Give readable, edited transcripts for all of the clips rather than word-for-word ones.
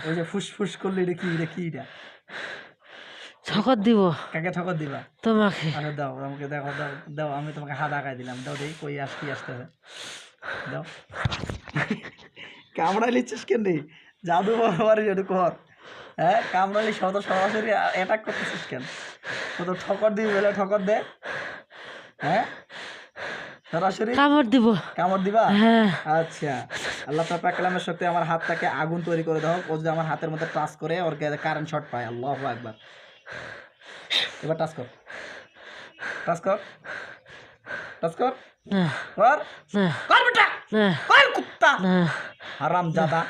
ওই যে ফুসফুস করলে এটা কি এটা? ঠকর দিব। কাকে ঠকর দিবা? তোমাকে। আচ্ছা দাও আমাকে, দেখো দাও দাও, আমি তোমাকে হাত আগায় দিলাম, দাও দেখি কই আসতেছে, দাও। কামড়াই লিচ্ছিস কেন রে? জাদু বাবার একটু কর। হ্যাঁ, কামড়ালি সরাসরি অ্যাটাক করতেছিস কেন? কত ঠকর দিবি বলে ঠকর দে। হ্যাঁ, সরাসরি কামড় দিব। কামড় দিবা? হ্যাঁ। আচ্ছা, আল্লাহ তাআলা পাক কালামের শক্তি আমার হাতটাকে আগুন তৈরি করে দাও। ও যদি আমার হাতের মধ্যে টাচ করে ওর কারেন্ট শট পায়। আল্লাহু আকবার। এবার টাচ কর, টাচ কর, টাচ কর, না কর, না কর বেটা, না কর কুত্তা, না। হারামজাদা।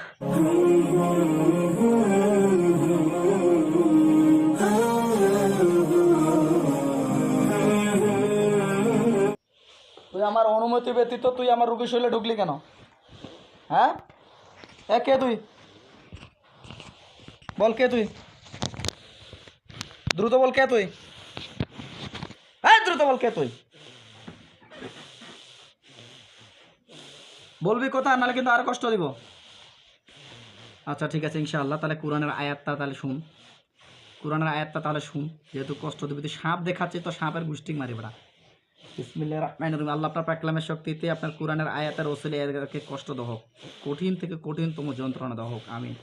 তুই আমার অনুমতি ব্যতীত তুই আমার রোগীর শরীরে ঢুকলি কেন? হ্যাঁ, কে তুই? বল কে তুই? দ্রুত বল কে তুই? হ্যাঁ, দ্রুত বল কে তুই? বলবি কথা, নাহলে কিন্তু আর কষ্ট দিব। আচ্ছা ঠিক আছে ইনশাআল্লাহ, তাহলে কোরআনের আয়াতটা তাহলে শুন, কোরআনের আয়াতটা তাহলে শুন। যেহেতু কষ্ট দিবি, তুই সাপ দেখাচ্ছিস তো সাপের গুষ্টি মারি বেড়া। বিসমিল্লাহির রহমানির রহিম। আল্লাহ আপনার পাকলামের শক্তিতে আপনার কোরআনের আয়াতের ওসিলে এদেরকে কষ্ট দাও হোক, কঠিন থেকে কঠিনতম যন্ত্রণা দাও হোক, আমিন।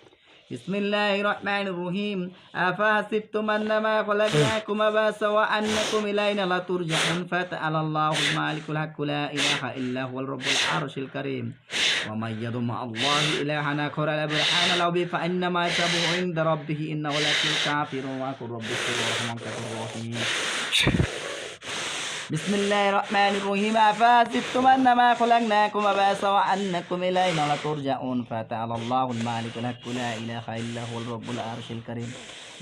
বিসমিল্লাহির রহমানির রহিম। আফাসিবতুম আন্নামা খলাকনাকুম আবাসা ওয়া আন্নাকুম ইলাইনা লা তুরজাউন ফাতাআলাল্লাহুল মালিকুল হাক্কু লা ইলাহা ইল্লা হুয়াল রাব্বুল আরশিল কারীম। ওয়া মান ইয়াদু মা'আল্লাহি ইলাহান আখরা লা বুরহানা লাহু বিহি ফাইন্নামা হিসাবুহু ইনদা রাব্বিহি ইন্নাহু লাকিল কাফিরুন ওয়া কুর রাব্বিকুর রহমান কাফুর রহিম। بسم الله الرحمن الرحيم. أفحسبتم أنما خلقناكم عبثا وأنكم إلينا لا ترجعون فتعالى الله الملك الحق لا إله إلا هو الرب العرش الكريم.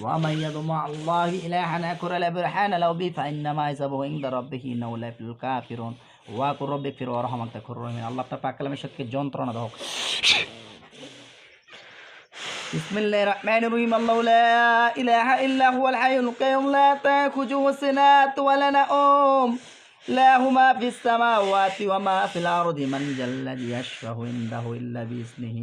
ومن يدع مع الله إلها آخر لا برهان له به فإنما حسابه عند ربه إنه لا يفلح الكافرون. وقل رب اغفر وارحم وأنت خير الراحمين. আল্লাহ পাক কালামের সাথে যন্ত্রণা দাও। بسم الله الرحمن الرحيم. الله لا إله إلا هو الحي القيوم لا تأخذه سنة ولا نوم له ما في السماوات وما في الأرض من ذا الذي يشفع عنده إلا بإذنه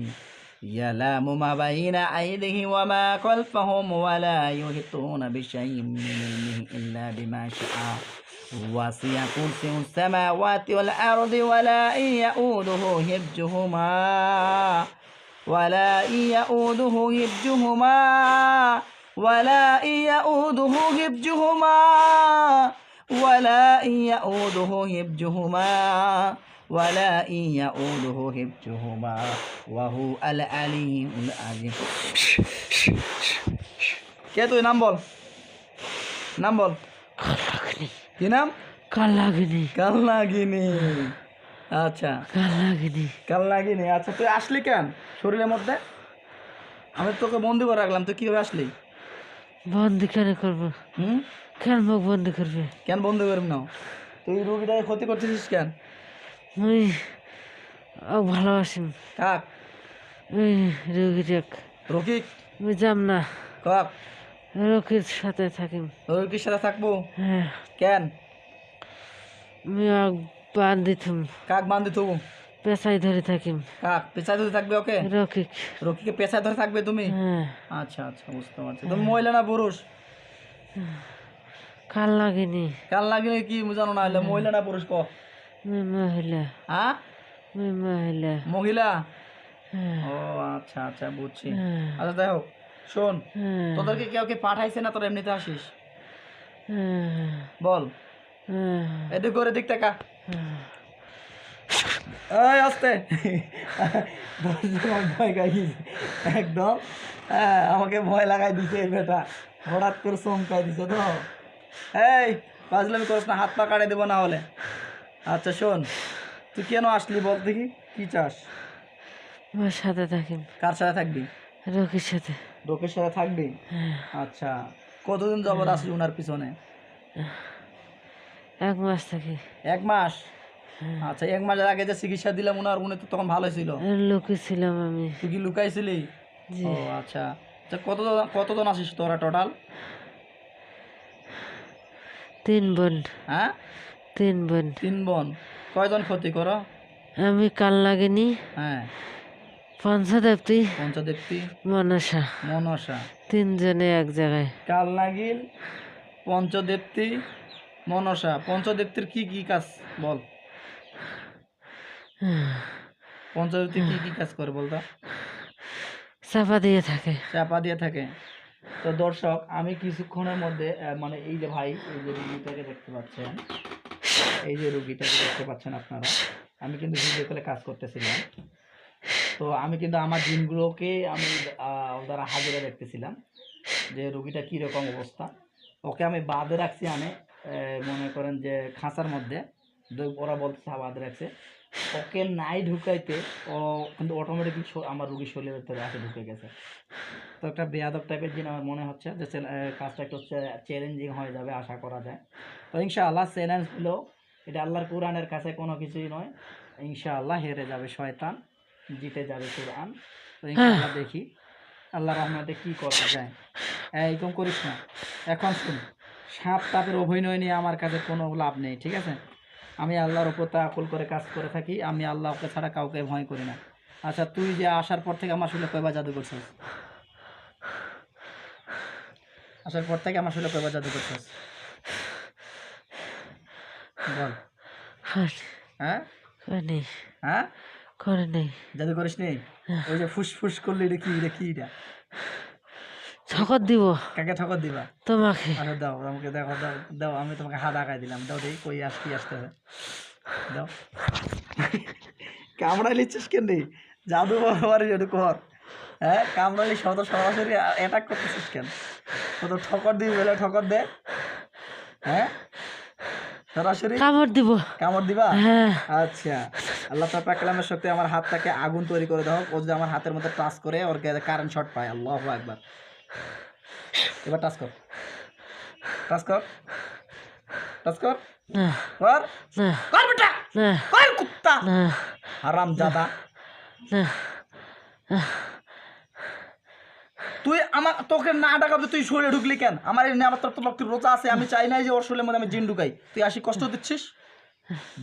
يعلم ما بين أيديهم وما خلفهم ولا يحيطون بشيء من علمه إلا بما شاء وسع كرسيه السماوات والأرض ولا يؤوده حفظهما ولا يؤوده حفظهما ولا يؤوده حفظهما ولا يؤوده حفظهما ولا يؤوده حفظهما وهو العلي العظيم. কে তুই? নাম বল, নাম বল। কি নাম? কালনাগিনী। কালনাগিনী। আচ্ছা কালনাগিনী। কালনাগিনী। আচ্ছা তুই আসলি কেন শরীরের মধ্যে? আমি তোকে বন্দি করে রাখলাম, তুই কিভাবে আসলি? বন্দি কেন করবো? কেন মুখ বন্দি করবে? কেন বন্দি করবি না? তুই রুগীটাকে ক্ষতি করতেছিস কেন? ওই ভালোবাসিম কাক? ওই রোগীটাক। রকিক? আমি যাম না, কাক? রোগীর সাথে থাকিম। রকির সাথে থাকবো? হ্যাঁ। কেন? আমি বান্ধিতুম, কাক বান্ধি থবো? পেশায় ধরে থাকিম। কাক পেছায় ধরে থাকবে? ওকে, রকিক। রকিকে পেছায় ধরে থাকবে তুমি? হ্যাঁ। আচ্ছা আচ্ছা বুঝতে পারছি। তুমি মহিলা না পুরুষ? কালনাগিনী। কালনাগিনী কি জানো না? হলে মহিলা না পুরুষ ক? আমি মহিলা। হ্যাঁ, আমি মহিলা। মহিলা। হ্যাঁ। ও আচ্ছা আচ্ছা বুঝছি। হ্যাঁ। আচ্ছা যাই হোক, শোন, হ্যাঁ। তোদেরকে কেউ কে পাঠাইছে না তোরা এমনিতে আসিস? হ্যাঁ। বল। হ্যাঁ। এদিক করে দিক টাকা। হ্যাঁ। এই আস্তে, ভয় খাইছি একদম। হ্যাঁ, আমাকে ভয় লাগাই দিছে এই বেটা, হঠাৎ করে চমকাই দিছে তো। এই পাজলামি করিস না, হাত পা কাটে দেবো না হলে। আচ্ছা শোন, তুই কেন আসলি বল দেখি, কি চাস? আমার সাথে থাকিম। কার সাথে থাকবি? রকির সাথে। রকির সাথে থাকবি? হ্যাঁ। আচ্ছা, কতদিন যাবত আসলি ওনার পিছনে? 1 মাস থাকি। 1 মাস? আচ্ছা, 1 মাসের আগে যে চিকিৎসা দিলাম উনি তো তখন ভালো ছিল। লোকে ছিলাম আমি। তুই কি লুকাইছিলি? জি। ও আচ্ছা। আচ্ছা কতজন আসিস তোরা টোটাল? 3 বোন। হ্যাঁ, 3 বোন। 3 বোন। কয়জন ক্ষতি করো? আমি কালনাগিনী, হ্যাঁ, পঞ্চদেবতী পঞ্চদেবতী মনসা মনসা। তিনজনে এক জায়গায়। কালনাগিল, পঞ্চদেবতী, মনসা। পঞ্চদেবতীর কি কি কাজ বল? পঞ্চদেবতী কি কি কাজ করে বলতো? চাপা দিয়ে থাকে। চাপা দিয়ে থাকে। তো দর্শক, আমি কিছুক্ষণের মধ্যে মানে এই যে ভাই, এই যে রুগীটাকে দেখতে পাচ্ছেন, এই যে রুগীটাকে দেখতে পাচ্ছেন আপনারা, আমি কিন্তু ভিডিও কলে কাজ করতেছিলাম। তো আমি কিন্তু আমার জিনগুলোকে আমি দ্বারা হাজিরা দেখতেছিলাম যে রুগীটা কীরকম অবস্থা। ওকে আমি বাঁধে রাখছি, আমি মনে করেন যে খাঁচার মধ্যে, ওরা বলতেছে বাঁধে রাখছে। ওকে নাই ঢুকাইতে ও কিন্তু অটোমেটিকলি আমার রুগীর শরীরের ভেতরে আসে ঢুকে গেছে। তো একটা বেয়াদব টাইপের জিন আমার মনে হচ্ছে যে কাজটা একটু চ্যালেঞ্জিং হয়ে যাবে আশা করা যায়। তো ইনশাআল্লাহ চ্যালেঞ্জ হলো, এটা আল্লাহর কোরআনের কাছে কোনো কিছুই নয়। ইনশাআল্লাহ হেরে যাবে শয়তান, জিতে যাবে কোরআন। তো ইনশাআল্লাহ দেখি আল্লাহ রহমতে কি করা যায়। এইরকম করিস না। এখন শুন, সাপ টাপের অভিনয় নিয়ে আমার কাছে কোনো লাভ নেই, ঠিক আছে? আমি আল্লাহর উপর তাওয়াক্কুল করে কাজ করে থাকি। আমি আল্লাহকে ছাড়া কাউকে ভয় করি না। আচ্ছা, তুই যে আসার পর থেকে আমার শুলে কয়বার জাদু করছিস? আসার পর থেকে আমার শুলে কয়বার জাদু করছিস বল? হ্যাঁ করেনি। হ্যাঁ, করেনি। জাদু করিস নি? ওই যে ফুসফুস করলি, এটা কি, এটা কি? এটা ঠকর দিব। কাকে ঠকর দিবা? তোমাকে। আরে দাও আমাকে, দেখো, দাও দাও, আমি তোমাকে হাত আঁকাই দিলাম। দাও দেখি কই আসতে হবে। দাও। কামড়াই লিচ্ছিস কেন রে? জাদু বাবার এটা কর। হ্যাঁ, কামড়ালি সরাসরি অ্যাটাক করতেছিস কেন? কত ঠকর দিবি বলে ঠকর দে। হ্যাঁ, সরাসরি কামড় দিব। কামড় দিবা? হ্যাঁ। আচ্ছা, আল্লাহ পাক কালামের শক্তি আমার হাতটাকে আগুন তৈরি করে দাও। ও যদি আমার হাতের মধ্যে টাচ করে, ওর কারেন্ট শর্ট পায়। আল্লাহু আকবার। এবার টাচ কর, টাচ কর, টাচ কর। না কর, না কর বেটা, না কর কুত্তা, না হারামজাদা। না। তুই আমার, তোকে না ডাকাবে তুই শরীরে ঢুকলি কেন? আমার এই আমার তো লক্ষ্মীর রোজা আছে, আমি চাই নাই যে ওর শরীরের মধ্যে আমি জিন ঢুকাই। তুই আসি কষ্ট দিচ্ছিস,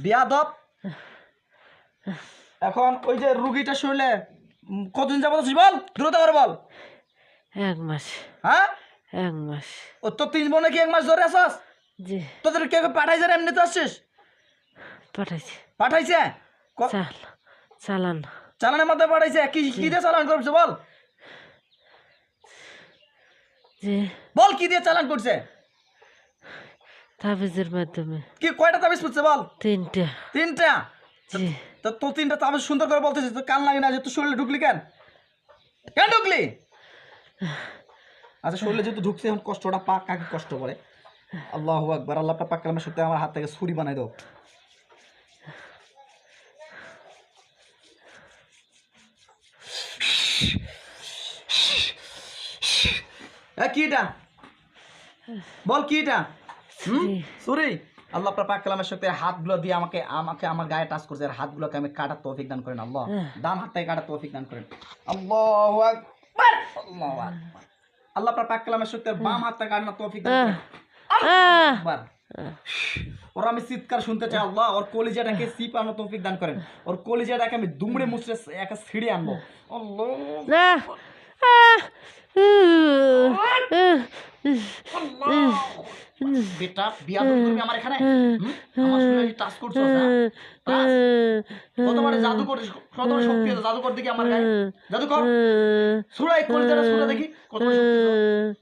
বেয়াদব। এখন ওই যে রুগীটা শরীরে কতদিন যাবত আছিস বল? দ্রুত করে বল। 1 মাস। হ্যাঁ, 1 মাস। ও তো 3 বোনে কি 1 মাস ধরে আসস? জি। তোদের কেউ পাঠাইছে না এমনিতে আসছিস? পাঠাইছি। পাঠাইছে? চালান। চালানের মধ্যে পাঠাইছে? কি কি দিয়ে চালান করছে বল? জি। বল কি দিয়ে চালান করছে? তাবিজের মাধ্যমে। কি কয়টা তাবিজ করছে বল? 3টা। 3টা? জি। তো 3টা তাবিজ সুন্দর করে বলতেছিস, তো কান লাগে না যে তুই শরীরে ঢুকলি কেন? কেন ঢুকলি? আচ্ছা, শরীরে যেহেতু ঢুকছে, এখন কষ্টটা পাক, কাকে কষ্ট করে? আল্লাহু আকবার। আল্লাহ পাক কালামের শক্তি আমার হাত থেকে ছুরি বানাই দাও। কি এটা বল? কি এটা? ছুরি? আল্লাহ পাক কালামের শক্তি হাতগুলো দিয়ে আমাকে আমার গায়ে টাচ করছে। আর হাতগুলোকে আমি কাটার তৌফিক দান করেন আল্লাহ। ডান হাত থেকে কাটার তৌফিক দান করেন। আল্লাহু আকবার, আল্লাহু আকবার। আল্লাহ পাক কালামের শক্তি বাম হাত থেকে কাটার তৌফিক দান করেন। আল্লাহু আকবার। ওর আমি চিৎকার শুনতে চাই আল্লাহ। ওর কলিজাটাকে চিপানোর তৌফিক দান করেন। ওর কলিজাটাকে আমি দুমড়ে মুচড়ে একা ছিঁড়ে আনবো। আল্লাহ না। বেটা, বিয়াদব করবি আমার এখানে? আমার শরীরে টাচ করছস? টাচ? কতবারে জাদু করিস, কত শক্তি আছে জাদু কর দেখি আমার গায়ে। জাদু কর, ছুড়াই কলিজাটা ছুড়া দেখি কত শক্তি তোর।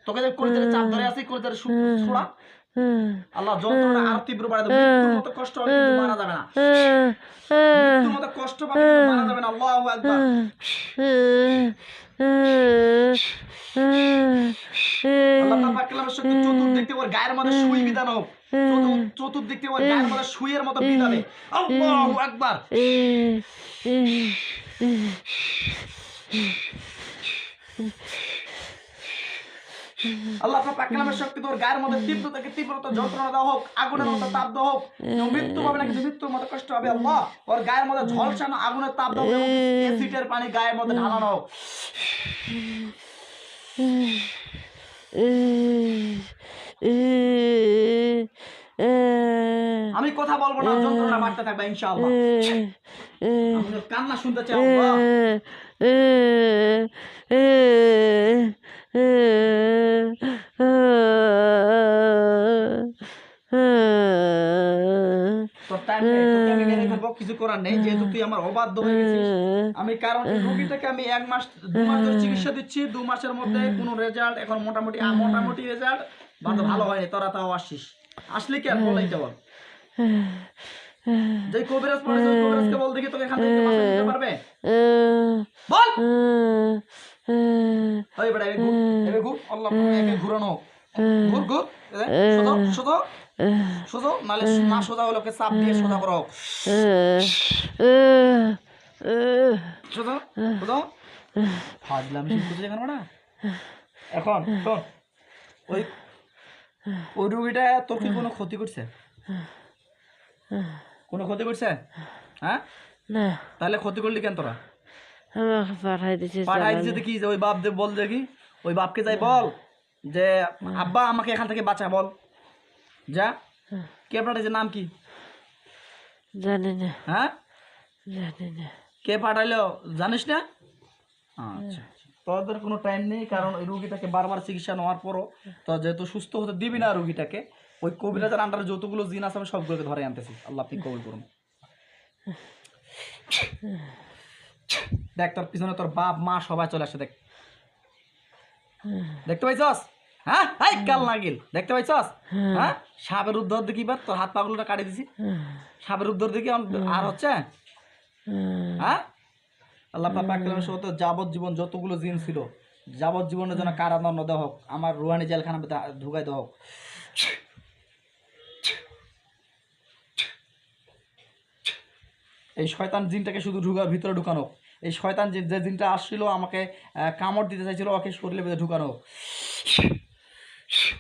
তোকে যে কলিজাটা চাপ ধরে আছে, কলিজাটা ছুড়া। আল্লাহ যন্ত্রণা আর তীব্র বাড়াই দেবে। মৃত্যুর মতো কষ্ট হবে কিন্তু মারা যাবে না। মৃত্যুর মতো কষ্ট পাবে কিন্তু মারা যাবে না। আল্লাহু আকবার। আল্লাহ পাক কালামের শক্তি চতুর্দিক থেকে ওর গায়ের মধ্যে সুই বিধান হোক। চতুর্দিক থেকে ওর গায়ের মধ্যে সুইয়ের মতো বিধাবে। আল্লাহু আকবার। আল্লাহ পাক কালামের শক্তি তোর গায়ের মধ্যে তীব্র থেকে তীব্রতা যন্ত্রণা দেওয়া হোক, আগুনের মতো তাপ দেওয়া হোক। মৃত্যু হবে না কিন্তু মৃত্যুর মতো কষ্ট হবে। আল্লাহ ওর গায়ের মধ্যে ঝলসানো আগুনের তাপ দেওয়া হোক, অ্যাসিডের পানি গায়ের মধ্যে ঢালানো হোক। আমি কথা বলবো না, যন্ত্রণা বাড়তে থাকবে ইনশাআল্লাহ। আমি কান্না শুনতে চাই আল্লাহ। তোর টাইম নেই, তোকে আমি মেরে ফেলবো, কিছু করার নেই, যেহেতু তুই আমার অবাধ্য হয়ে গেছিস। আমি কারণ এই রোগীটাকে আমি 1 মাস 2 মাস ধরে চিকিৎসা দিচ্ছি, 2 মাসের মধ্যে কোনো রেজাল্ট, এখন মোটামুটি মোটামুটি রেজাল্ট ভালো হয়নি, তোরা তাও আসছিস, আসলি কি আর বল, এইটা বল। যে কবিরাজ পড়েছে ওই কবিরাজকে বল দেখি তোকে এখান থেকে বাঁচিয়ে দিতে পারবে, বল। ওই বেটা এবে ঘুর আল্লাহ, একে ঘুরানো, ঘুর ঘুর, সোজা সোজা সোজা, নালে না সোজা হলে ওকে চাপ দিয়ে সোজা করো, সোজা সোজা। ফাজলামি শুরু করছিস এখানে না। এখন শোন, ওই ওই রুগীটা তোর কি কোনো ক্ষতি করছে? কোনো ক্ষতি করছে? হ্যাঁ, না, তাহলে ক্ষতি করলি কেন তোরা? আমাকে পাঠাই দিছে পাঠাই দিছে দেখি, যে ওই বাপ বল দেখি, ওই বাপকে যাই বল যে আব্বা আমাকে এখান থেকে বাঁচা, বল যা। কে পাঠাইছে, নাম কি? জানি না, হ্যাঁ, জানি না। কে পাঠাইলো জানিস না? আচ্ছা, তোদের কোনো টাইম নেই, কারণ ওই রুগীটাকে বারবার চিকিৎসা নেওয়ার পরও তো যেহেতু সুস্থ হতে দিবি না রুগীটাকে, ওই কবিরাজের আন্ডারে যতগুলো জিন আছে আমি সবগুলোকে ধরে আনতেছি, আল্লাহ আপনি কবুল করুন। দেখ তোর পিছনে তোর বাপ মা সবাই চলে আসে, দেখ, দেখতে পাইছস? হ্যাঁ, হাই কাল নাগিল, দেখতে পাইছস? হ্যাঁ, সাপের উদ্ধার দেখি, এবার তোর হাত পাগুলোটা কাটি দিছি, সাপের উদ্ধার দেখি আর হচ্ছে। হ্যাঁ, আল্লাহ পাক তো যাবজ্জীবন যতগুলো জিন ছিল যাবজ্জীবনের জন্য কারাদণ্ড দেওয়া হোক, আমার রুহানি জেলখানা ঢুকাই দেওয়া হোক। এই শয়তান জিনটাকে শুধু ভিতরে ঢুকানো হোক। এই শয়তান যে জিনটা আসছিল আমাকে কামড় দিতে চাইছিল, ওকে শরীরের ভিতরে ঢুকানো হোক।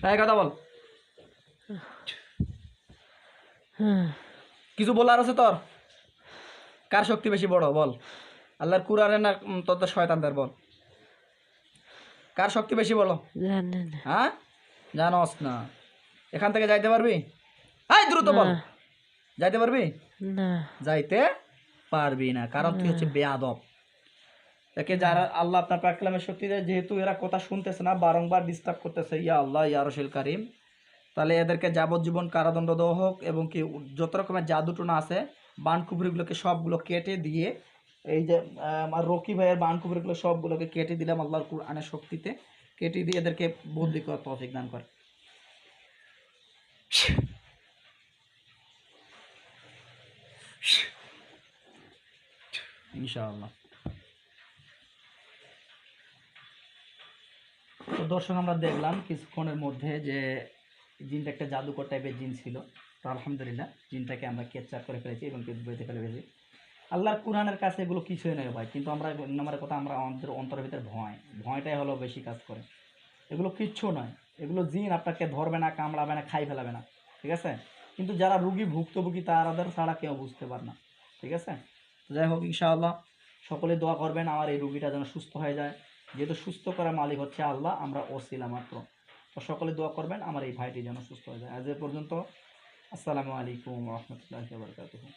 তাই কথা বল, কিছু বলার আছে তোর? কার শক্তি বেশি বড় বল, আল্লাহর কুরআনের না তোর শয়তানদের? বল কার শক্তি বেশি বলো। জানি না। হ্যাঁ, জানোস না? এখান থেকে যাইতে পারবি? এই দ্রুত বল, যাইতে পারবি? না, যাইতে পারবি না, কারণ তুই হচ্ছে বেয়াদব। একে যারা আল্লাহ আপনার পাক কালামের শক্তি দেয়, যেহেতু এরা কথা শুনতেছে না, বারংবার ডিস্টার্ব করতেছে, ইয়া আল্লাহ ইয়া রাসূল কারীম, তাহলে এদেরকে যাবজ্জীবন কারাদণ্ড দেওয়া হোক, এবং কি যত রকমের জাদুটোনা আছে বানকুফরিগুলোকে সবগুলো কেটে দিয়ে, এই যে আমার রকি ভাইয়ের বানকুফরিগুলো সবগুলোকে কেটে দিলাম আল্লাহর কুরআনের শক্তিতে, কেটে দিয়ে এদেরকে বদলি করার তৌফিক দান করে। ইনশাআল্লাহ। তো দর্শক, আমরা দেখলাম কিছুক্ষণের মধ্যে যে জিনটা একটা জাদুকর টাইপের জিন ছিল, তো আলহামদুলিল্লাহ জিনটাকে আমরা ক্যাপচার করে ফেলেছি এবং বেঁধে ফেলেছি। আল্লাহর কুরআনের কাছে এগুলো কিছুই নয় ভাই, কিন্তু আমরা নম্বরের কথা, আমরা আমাদের অন্তরের ভিতরে ভয়টাই হলো বেশি কাজ করে। এগুলো কিচ্ছু নয়, এগুলো জিন আপনাকে ধরবে না, কামড়াবে না, খাই ফেলাবে না, ঠিক আছে? কিন্তু যারা রুগী ভুক্তভোগী তাদের ছাড়া কেউ বুঝতে পারে না, ঠিক আছে? তো যাই হোক, ইনশাআল্লাহ সকলে দোয়া করবেন আমার এই রুগীটা যেন সুস্থ হয়ে যায়, যেহেতু সুস্থ করার মালিক হচ্ছে আল্লাহ, আমরা ওসিলা মাত্র। তো সকলে দোয়া করবেন আমার এই ভাইটি যেন সুস্থ হয়ে যায়। আজ এ পর্যন্ত। আসসালামু আলাইকুম ওয়া রাহমাতুল্লাহি ওয়া বারাকাতুহু।